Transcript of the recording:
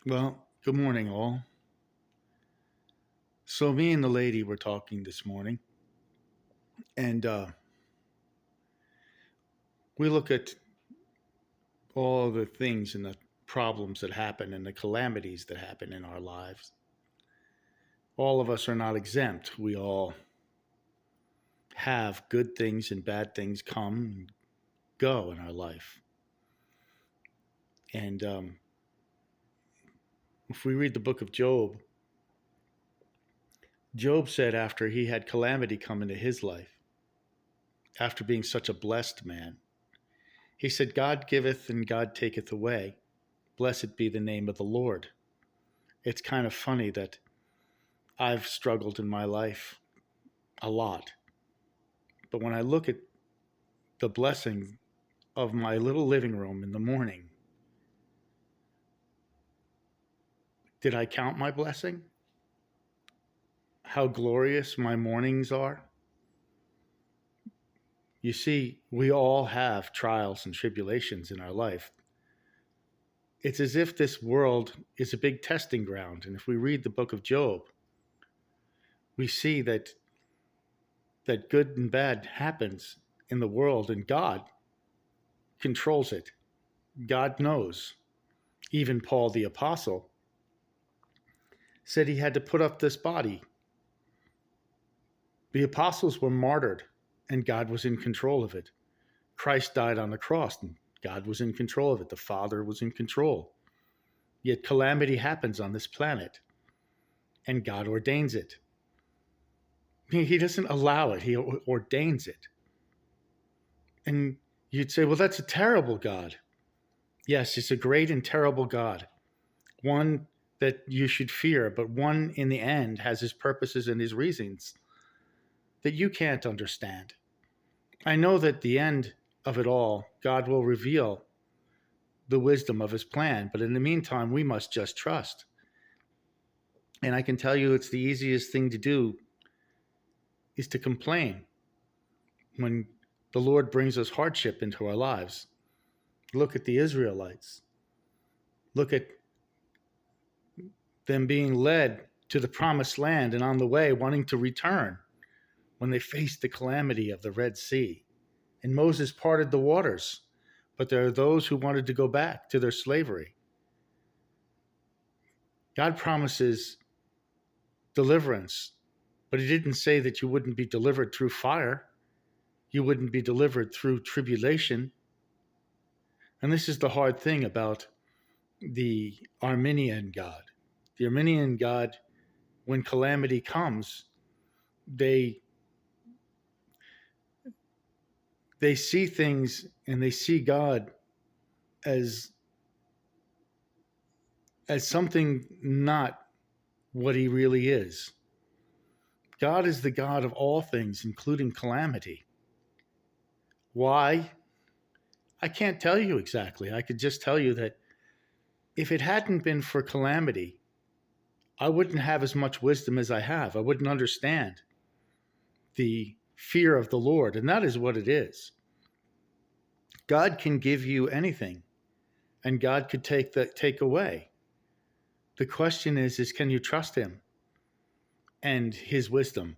Well, good morning, all. So, me and the lady were talking this morning, and we look at all the things and the problems that happen and the calamities that happen in our lives. All of us are not exempt. We all have good things and bad things come and go in our life. And if we read the book of Job, Job said after he had calamity come into his life, after being such a blessed man, he said, God giveth and God taketh away. Blessed be the name of the Lord. It's kind of funny that I've struggled in my life a lot. But when I look at the blessing of my little living room in the morning, did I count my blessing? How glorious my mornings are? You see, we all have trials and tribulations in our life. It's as if this world is a big testing ground. And if we read the book of Job, we see that good and bad happens in the world, and God controls it. God knows. Even Paul the Apostle said he had to put up this body. The apostles were martyred, and God was in control of it. Christ died on the cross, and God was in control of it. The Father was in control. Yet calamity happens on this planet, and God ordains it. He doesn't allow it, He ordains it. And you'd say, well, that's a terrible God. Yes, it's a great and terrible God. One that you should fear, but one in the end has his purposes and his reasons that you can't understand. I know that the end of it all, God will reveal the wisdom of his plan, but in the meantime, we must just trust. And I can tell you it's the easiest thing to do is to complain when the Lord brings us hardship into our lives. Look at the Israelites. Look at them being led to the promised land and on the way wanting to return when they faced the calamity of the Red Sea. And Moses parted the waters, but there are those who wanted to go back to their slavery. God promises deliverance, but he didn't say that you wouldn't be delivered through fire. You wouldn't be delivered through tribulation. And this is the hard thing about the Arminian God. The Arminian God, when calamity comes, they see things and they see God as something not what he really is. God is the God of all things, including calamity. Why? I can't tell you exactly. I could just tell you that if it hadn't been for calamity, I wouldn't have as much wisdom as I have. I wouldn't understand the fear of the Lord, and that is what it is. God can give you anything, and God could take away. The question is can you trust him and his wisdom?